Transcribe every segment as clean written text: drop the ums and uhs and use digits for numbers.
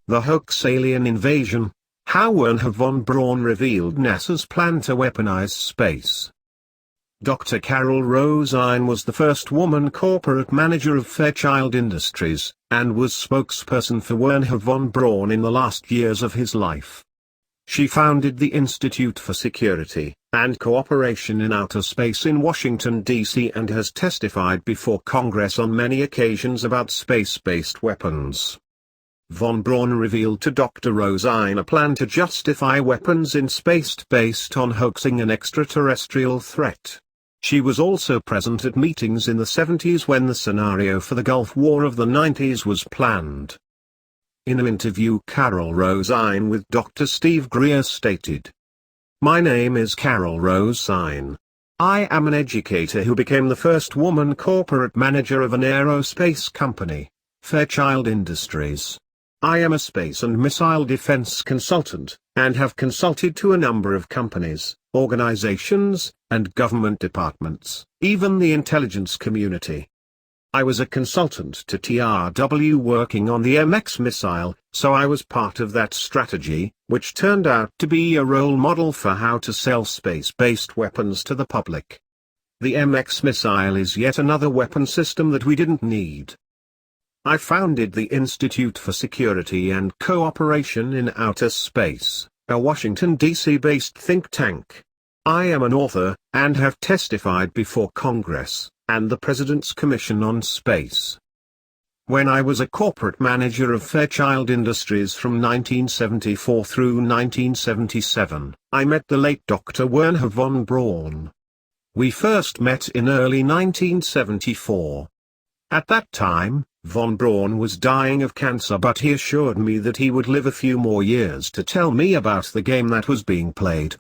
The Hoax Alien Invasion. How Wernher von Braun revealed NASA's plan to weaponize space. Dr. Carol Rosine was the first woman corporate manager of Fairchild Industries, and was spokesperson for Wernher von Braun in the last years of his life. She founded the Institute for Security and Cooperation in Outer Space in Washington, D.C. and has testified before Congress on many occasions about space-based weapons. Von Braun revealed to Dr. Rosine a plan to justify weapons in space based on hoaxing an extraterrestrial threat. She was also present at meetings in the 70s when the scenario for the Gulf War of the 90s was planned. In an interview, Carol Rosine with Dr. Steve Greer stated, "My name is Carol Rosine. I am an educator who became the first woman corporate manager of an aerospace company, Fairchild Industries. I am a space and missile defense consultant, and have consulted to a number of companies, organizations, and government departments, even the intelligence community. I was a consultant to TRW working on the MX missile, so I was part of that strategy, which turned out to be a role model for how to sell space-based weapons to the public. The MX missile is yet another weapon system that we didn't need. I founded the Institute for Security and Cooperation in Outer Space, a Washington, D.C.-based think tank. I am an author, and have testified before Congress and the President's Commission on Space. When I was a corporate manager of Fairchild Industries from 1974 through 1977, I met the late Dr. Wernher von Braun. We first met in early 1974. At that time, von Braun was dying of cancer, but he assured me that he would live a few more years to tell me about the game that was being played.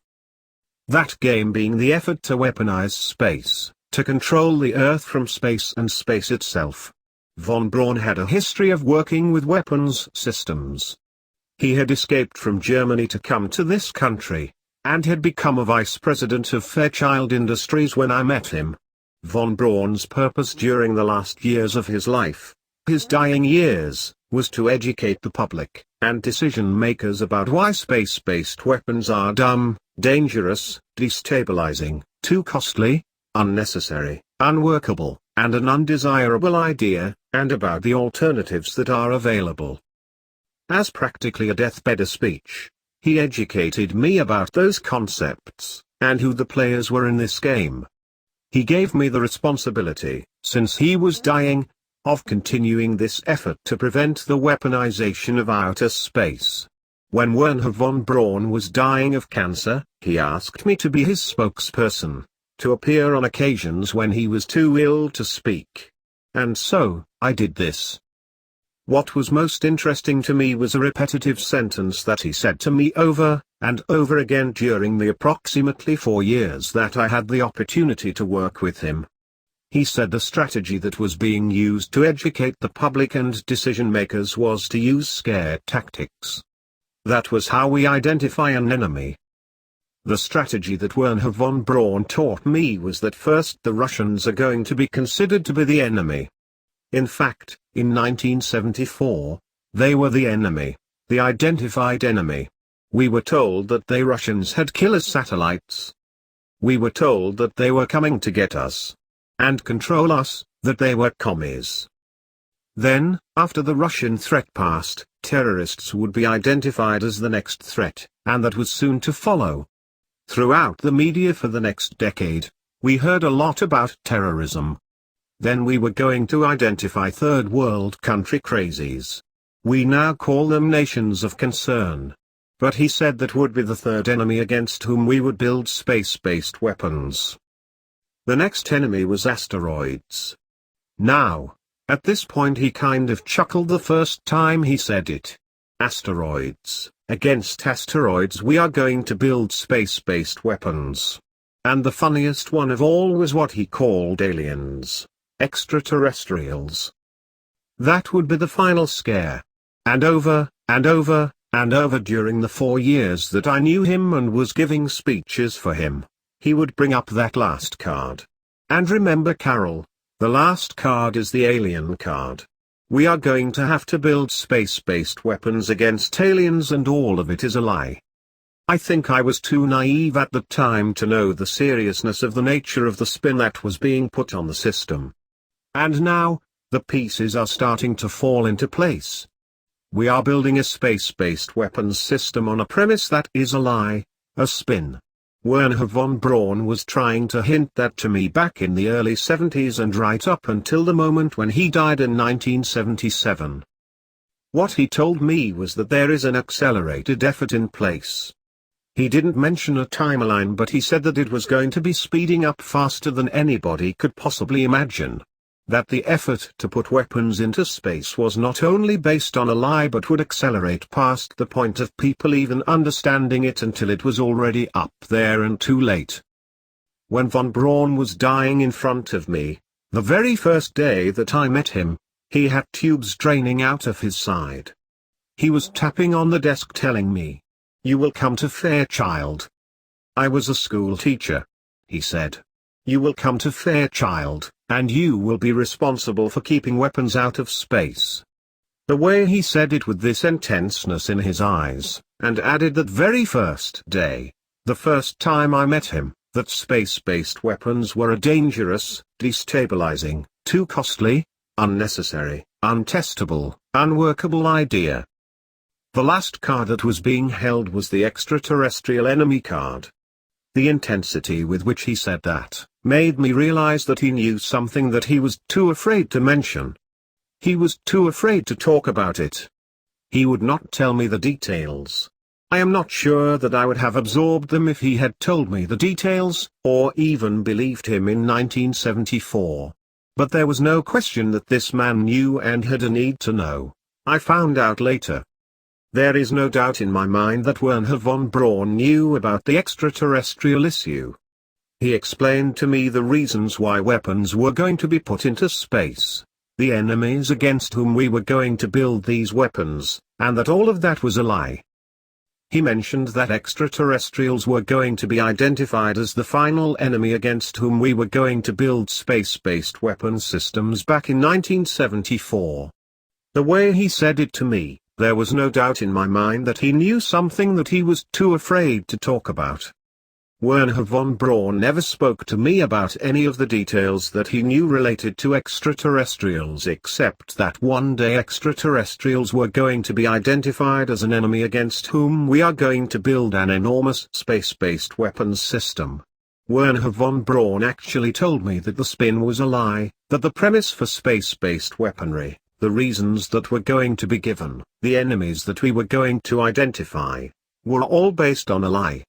That game being the effort to weaponize space, to control the Earth from space and space itself. Von Braun had a history of working with weapons systems. He had escaped from Germany to come to this country, and had become a vice president of Fairchild Industries when I met him. Von Braun's purpose during the last years of his life, his dying years, was to educate the public and decision makers about why space-based weapons are dumb, dangerous, destabilizing, too costly, unnecessary, unworkable, and an undesirable idea, and about the alternatives that are available. As practically a deathbed speech, he educated me about those concepts, and who the players were in this game. He gave me the responsibility, since he was dying, of continuing this effort to prevent the weaponization of outer space. When Wernher von Braun was dying of cancer, he asked me to be his spokesperson, to appear on occasions when he was too ill to speak. And so, I did this. What was most interesting to me was a repetitive sentence that he said to me over and over again during the approximately 4 years that I had the opportunity to work with him. He said the strategy that was being used to educate the public and decision makers was to use scare tactics. That was how we identify an enemy. The strategy that Wernher von Braun taught me was that first the Russians are going to be considered to be the enemy. In fact, in 1974, they were the enemy, the identified enemy. We were told that the Russians had killer satellites. We were told that they were coming to get us and control us, that they were commies. Then, after the Russian threat passed, terrorists would be identified as the next threat, and that was soon to follow. Throughout the media for the next decade, we heard a lot about terrorism. Then we were going to identify third world country crazies. We now call them nations of concern. But he said that would be the third enemy against whom we would build space-based weapons. The next enemy was asteroids. Now, at this point he kind of chuckled the first time he said it. Asteroids, against asteroids we are going to build space-based weapons. And the funniest one of all was what he called aliens, extraterrestrials. That would be the final scare. And over, and over, and over during the 4 years that I knew him and was giving speeches for him, he would bring up that last card. And remember, Carol, the last card is the alien card. We are going to have to build space-based weapons against aliens, and all of it is a lie. I think I was too naive at the time to know the seriousness of the nature of the spin that was being put on the system. And now, the pieces are starting to fall into place. We are building a space-based weapons system on a premise that is a lie, a spin. Wernher von Braun was trying to hint that to me back in the early 70s and right up until the moment when he died in 1977. What he told me was that there is an accelerated effort in place. He didn't mention a timeline, but he said that it was going to be speeding up faster than anybody could possibly imagine. That the effort to put weapons into space was not only based on a lie but would accelerate past the point of people even understanding it until it was already up there and too late. When von Braun was dying in front of me, the very first day that I met him, he had tubes draining out of his side. He was tapping on the desk telling me, "You will come to Fairchild." I was a school teacher. He said, "You will come to Fairchild, and you will be responsible for keeping weapons out of space." The way he said it with this intenseness in his eyes, and added that very first day, the first time I met him, that space-based weapons were a dangerous, destabilizing, too costly, unnecessary, untestable, unworkable idea. The last card that was being held was the extraterrestrial enemy card. The intensity with which he said that made me realize that he knew something that he was too afraid to mention. He was too afraid to talk about it. He would not tell me the details. I am not sure that I would have absorbed them if he had told me the details, or even believed him in 1974. But there was no question that this man knew and had a need to know. I found out later. There is no doubt in my mind that Wernher von Braun knew about the extraterrestrial issue. He explained to me the reasons why weapons were going to be put into space, the enemies against whom we were going to build these weapons, and that all of that was a lie. He mentioned that extraterrestrials were going to be identified as the final enemy against whom we were going to build space-based weapons systems back in 1974. The way he said it to me, there was no doubt in my mind that he knew something that he was too afraid to talk about. Wernher von Braun never spoke to me about any of the details that he knew related to extraterrestrials, except that one day extraterrestrials were going to be identified as an enemy against whom we are going to build an enormous space-based weapons system. Wernher von Braun actually told me that the spin was a lie, that the premise for space-based weaponry, the reasons that were going to be given, the enemies that we were going to identify, were all based on a lie.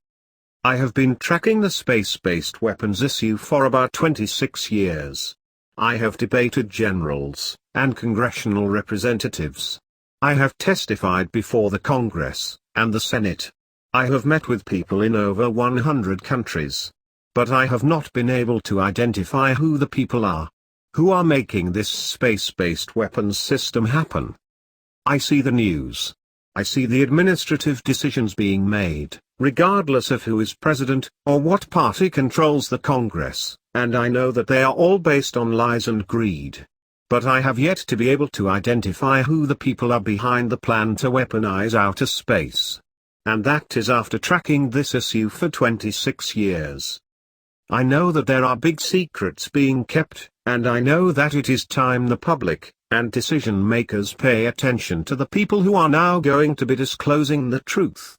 I have been tracking the space-based weapons issue for about 26 years. I have debated generals and congressional representatives. I have testified before the Congress and the Senate. I have met with people in over 100 countries. But I have not been able to identify who the people are who are making this space-based weapons system happen. I see the news. I see the administrative decisions being made, regardless of who is president, or what party controls the Congress, and I know that they are all based on lies and greed. But I have yet to be able to identify who the people are behind the plan to weaponize outer space. And that is after tracking this issue for 26 years. I know that there are big secrets being kept, and I know that it is time the public and decision makers pay attention to the people who are now going to be disclosing the truth.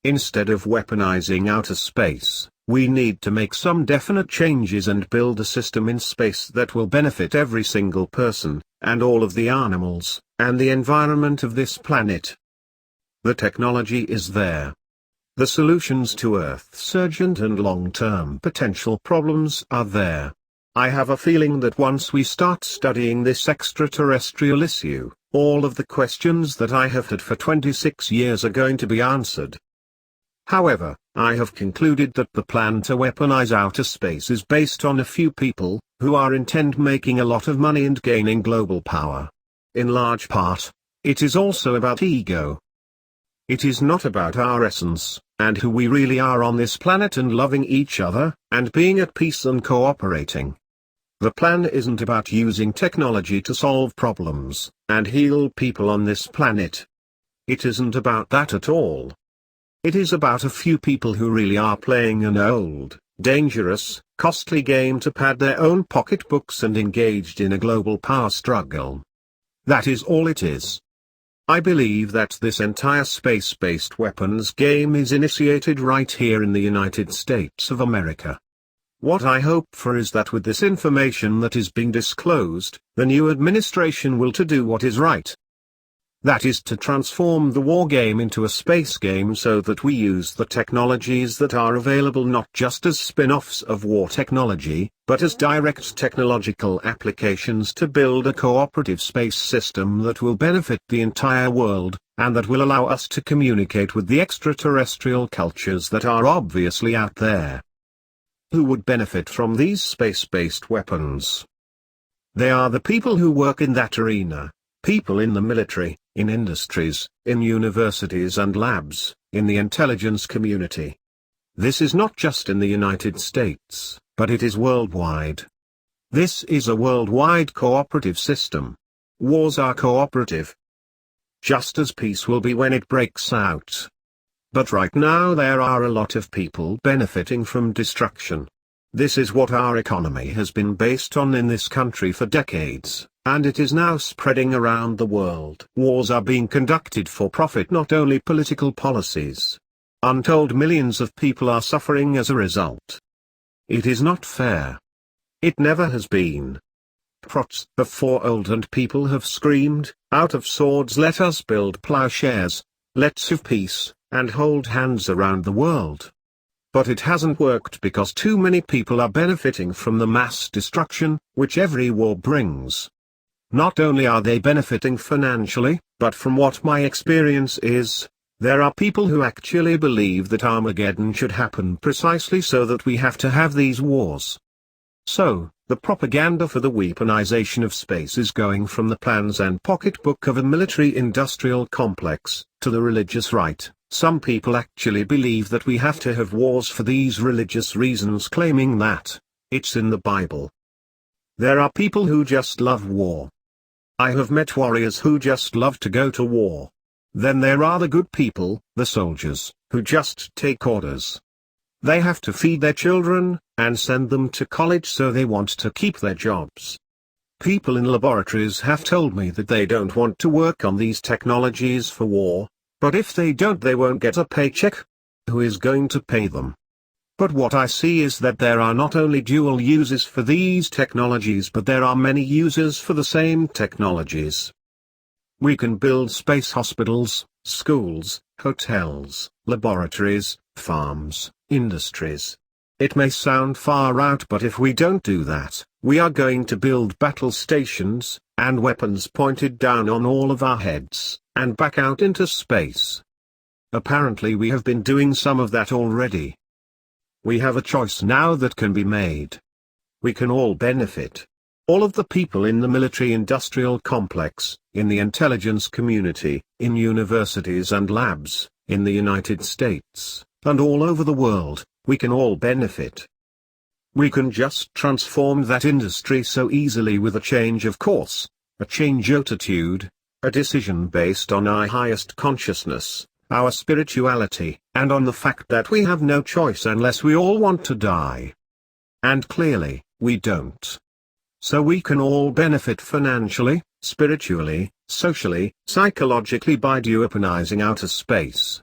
Instead of weaponizing outer space, we need to make some definite changes and build a system in space that will benefit every single person, and all of the animals, and the environment of this planet. The technology is there. The solutions to Earth's urgent and long-term potential problems are there. I have a feeling that once we start studying this extraterrestrial issue, all of the questions that I have had for 26 years are going to be answered. However, I have concluded that the plan to weaponize outer space is based on a few people, who are intent making a lot of money and gaining global power. In large part, it is also about ego. It is not about our essence, and who we really are on this planet and loving each other, and being at peace and cooperating. The plan isn't about using technology to solve problems and heal people on this planet. It isn't about that at all. It is about a few people who really are playing an old, dangerous, costly game to pad their own pocketbooks and engaged in a global power struggle. That is all it is. I believe that this entire space-based weapons game is initiated right here in the United States of America. What I hope for is that with this information that is being disclosed, the new administration will do what is right. That is to transform the war game into a space game so that we use the technologies that are available not just as spin-offs of war technology, but as direct technological applications to build a cooperative space system that will benefit the entire world, and that will allow us to communicate with the extraterrestrial cultures that are obviously out there. Who would benefit from these space-based weapons? They are the people who work in that arena. People in the military, in industries, in universities and labs, in the intelligence community. This is not just in the United States, but it is worldwide. This is a worldwide cooperative system. Wars are cooperative. Just as peace will be when it breaks out. But right now there are a lot of people benefiting from destruction. This is what our economy has been based on in this country for decades. And it is now spreading around the world. Wars are being conducted for profit, not only political policies. Untold millions of people are suffering as a result. It is not fair. It never has been. Prots before old and people have screamed, out of swords let us build plowshares, let's have peace, and hold hands around the world. But it hasn't worked because too many people are benefiting from the mass destruction, which every war brings. Not only are they benefiting financially, but from what my experience is, there are people who actually believe that Armageddon should happen precisely so that we have to have these wars. So, the propaganda for the weaponization of space is going from the plans and pocketbook of a military-industrial complex, to the religious right. Some people actually believe that we have to have wars for these religious reasons, claiming that it's in the Bible. There are people who just love war. I have met warriors who just love to go to war. Then there are the good people, the soldiers, who just take orders. They have to feed their children, and send them to college, so they want to keep their jobs. People in laboratories have told me that they don't want to work on these technologies for war, but if they don't they won't get a paycheck. Who is going to pay them? But what I see is that there are not only dual uses for these technologies, but there are many uses for the same technologies. We can build space hospitals, schools, hotels, laboratories, farms, industries. It may sound far out, but if we don't do that, we are going to build battle stations, and weapons pointed down on all of our heads, and back out into space. Apparently we have been doing some of that already. We have a choice now that can be made. We can all benefit. All of the people in the military-industrial complex, in the intelligence community, in universities and labs, in the United States, and all over the world, we can all benefit. We can just transform that industry so easily with a change of course, a change attitude, a decision based on our highest consciousness, our spirituality, and on the fact that we have no choice unless we all want to die. And clearly, we don't. So we can all benefit financially, spiritually, socially, psychologically by weaponizing outer space.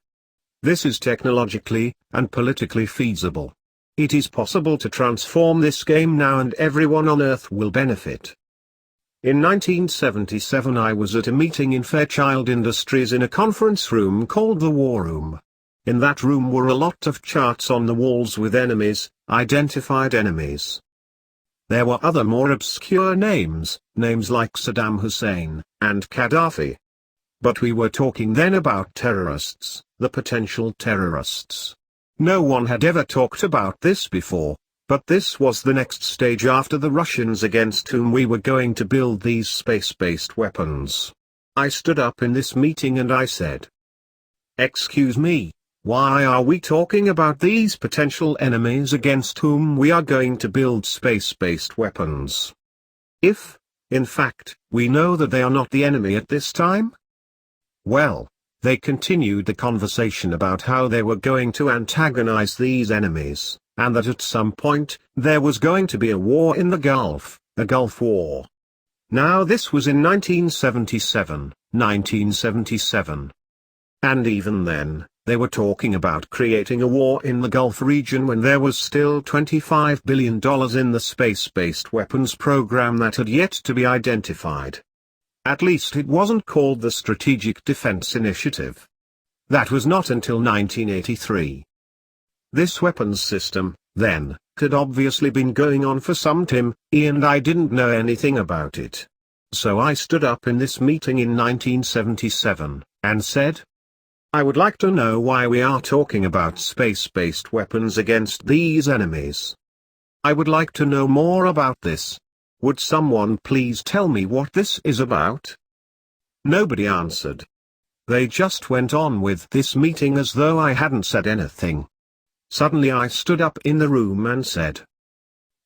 This is technologically and politically feasible. It is possible to transform this game now, and everyone on Earth will benefit. In 1977 I was at a meeting in Fairchild Industries in a conference room called the War Room. In that room were a lot of charts on the walls with enemies, identified enemies. There were other more obscure names like Saddam Hussein, and Gaddafi. But we were talking then about terrorists, the potential terrorists. No one had ever talked about this before, but this was the next stage after the Russians against whom we were going to build these space-based weapons. I stood up in this meeting and I said, "Excuse me, Why are we talking about these potential enemies against whom we are going to build space-based weapons? If, in fact, we know that they are not the enemy at this time? Well, they continued the conversation about how they were going to antagonize these enemies, and that at some point, there was going to be a war in the Gulf, a Gulf War. Now this was in 1977. And even then, they were talking about creating a war in the Gulf region when there was still $25 billion in the space-based weapons program that had yet to be identified. At least it wasn't called the Strategic Defense Initiative. That was not until 1983. This weapons system, then, had obviously been going on for some time, and I didn't know anything about it. So I stood up in this meeting in 1977, and said, I would like to know why we are talking about space-based weapons against these enemies. I would like to know more about this. Would someone please tell me what this is about? Nobody answered. They just went on with this meeting as though I hadn't said anything. Suddenly I stood up in the room and said,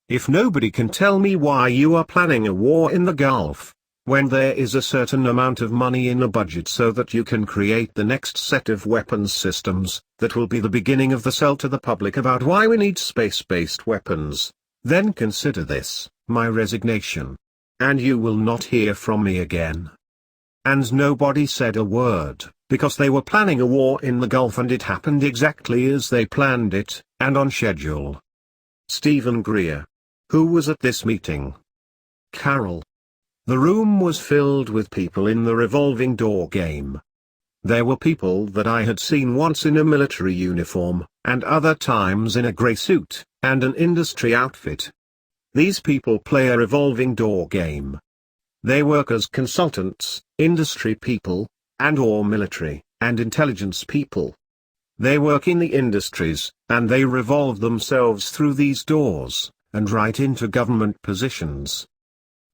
if nobody can tell me why you are planning a war in the Gulf, when there is a certain amount of money in a budget so that you can create the next set of weapons systems, that will be the beginning of the sell to the public about why we need space-based weapons, then consider this, my resignation. And you will not hear from me again. And nobody said a word, because they were planning a war in the Gulf and it happened exactly as they planned it, and on schedule. Stephen Greer. Who was at this meeting? Carol. The room was filled with people in the revolving door game. There were people that I had seen once in a military uniform, and other times in a grey suit, and an industry outfit. These people play a revolving door game. They work as consultants, industry people, and/or military, and intelligence people. They work in the industries, and they revolve themselves through these doors, and right into government positions.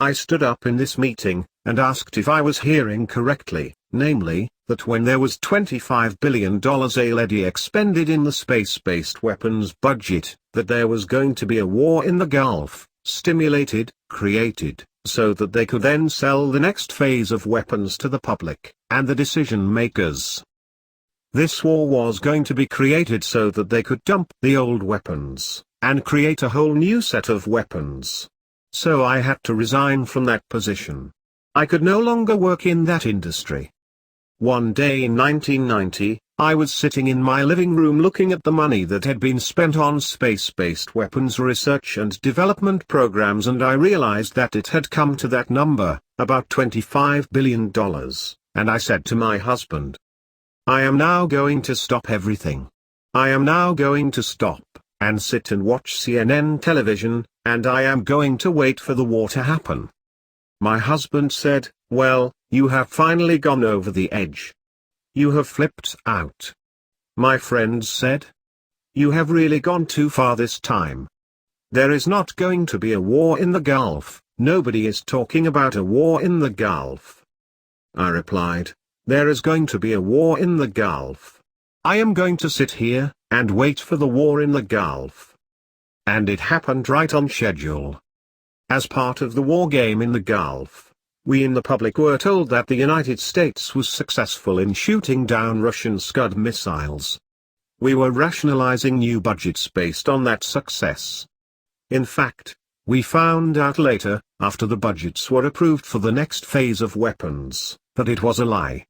I stood up in this meeting, and asked if I was hearing correctly, namely, that when there was $25 billion already expended in the space-based weapons budget, that there was going to be a war in the Gulf, stimulated, created, so that they could then sell the next phase of weapons to the public, and the decision makers. This war was going to be created so that they could dump the old weapons, and create a whole new set of weapons. So I had to resign from that position. I could no longer work in that industry. One day in 1990, I was sitting in my living room looking at the money that had been spent on space-based weapons research and development programs, and I realized that it had come to that number, about $25 billion, and I said to my husband, I am now going to stop everything. I am now going to stop, and sit and watch CNN television, and I am going to wait for the war to happen. My husband said, well, you have finally gone over the edge. You have flipped out. My friends said, you have really gone too far this time. There is not going to be a war in the Gulf. Nobody is talking about a war in the Gulf. I replied, there is going to be a war in the Gulf. I am going to sit here, and wait for the war in the Gulf. And it happened right on schedule. As part of the war game in the Gulf, we in the public were told that the United States was successful in shooting down Russian Scud missiles. We were rationalizing new budgets based on that success. In fact, we found out later, after the budgets were approved for the next phase of weapons, that it was a lie.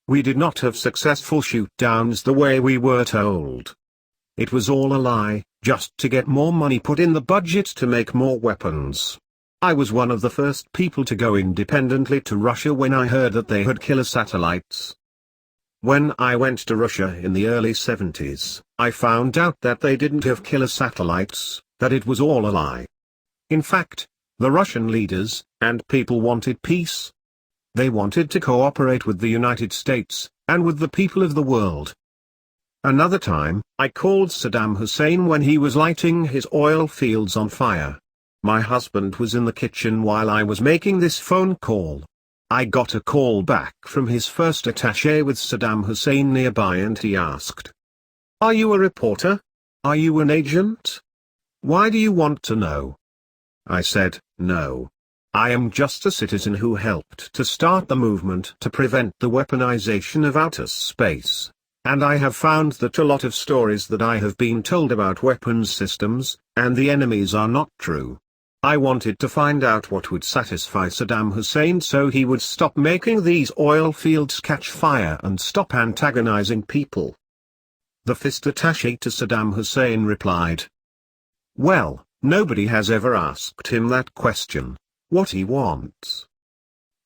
We did not have successful shoot-downs the way we were told. It was all a lie, just to get more money put in the budget to make more weapons. I was one of the first people to go independently to Russia when I heard that they had killer satellites. When I went to Russia in the early 70s, I found out that they didn't have killer satellites, that it was all a lie. In fact, the Russian leaders and people wanted peace. They wanted to cooperate with the United States, and with the people of the world. Another time, I called Saddam Hussein when he was lighting his oil fields on fire. My husband was in the kitchen while I was making this phone call. I got a call back from his first attaché with Saddam Hussein nearby, and he asked, Are you a reporter? Are you an agent? Why do you want to know? I said, no. I am just a citizen who helped to start the movement to prevent the weaponization of outer space. And I have found that a lot of stories that I have been told about weapons systems, and the enemies are not true. I wanted to find out what would satisfy Saddam Hussein so he would stop making these oil fields catch fire and stop antagonizing people. The fist attaché to Saddam Hussein replied, well, nobody has ever asked him that question, what he wants.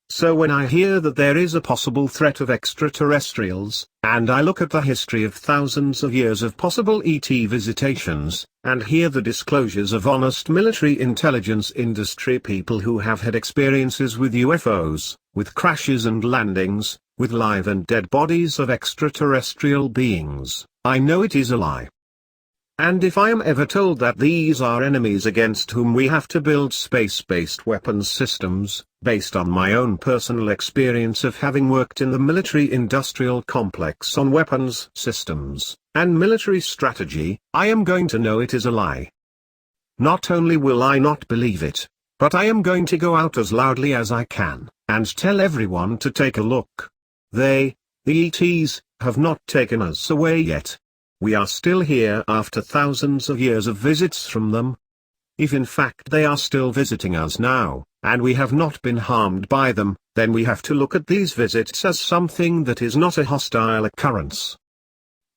So when I hear that there is a possible threat of extraterrestrials, and I look at the history of thousands of years of possible ET visitations, and hear the disclosures of honest military intelligence industry people who have had experiences with UFOs, with crashes and landings, with live and dead bodies of extraterrestrial beings, I know it is a lie. And if I am ever told that these are enemies against whom we have to build space-based weapons systems, based on my own personal experience of having worked in the military-industrial complex on weapons systems, and military strategy, I am going to know it is a lie. Not only will I not believe it, but I am going to go out as loudly as I can, and tell everyone to take a look. The ETs, have not taken us away yet. We are still here after thousands of years of visits from them. If in fact they are still visiting us now, and we have not been harmed by them, then we have to look at these visits as something that is not a hostile occurrence.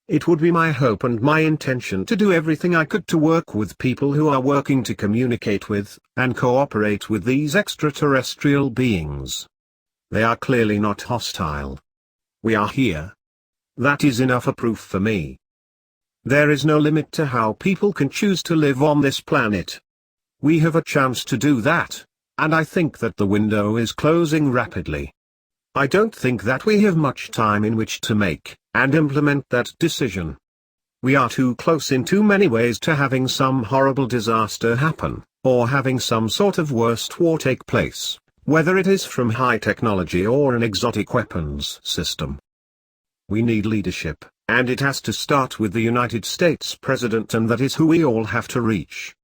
It would be my hope and my intention to do everything I could to work with people who are working to communicate with, and cooperate with these extraterrestrial beings. They are clearly not hostile. We are here. That is enough a proof for me. There is no limit to how people can choose to live on this planet. We have a chance to do that, and I think that the window is closing rapidly. I don't think that we have much time in which to make and implement that decision. We are too close in too many ways to having some horrible disaster happen, or having some sort of worst war take place, whether it is from high technology or an exotic weapons system. We need leadership, and it has to start with the United States President, and that is who we all have to reach.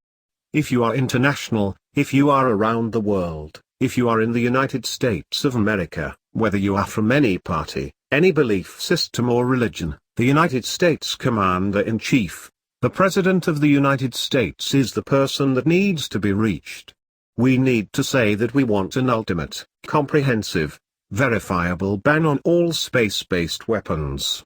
If you are international, if you are around the world, if you are in the United States of America, whether you are from any party, any belief system or religion, the United States Commander-in-Chief, the President of the United States is the person that needs to be reached. We need to say that we want an ultimate, comprehensive, verifiable ban on all space-based weapons.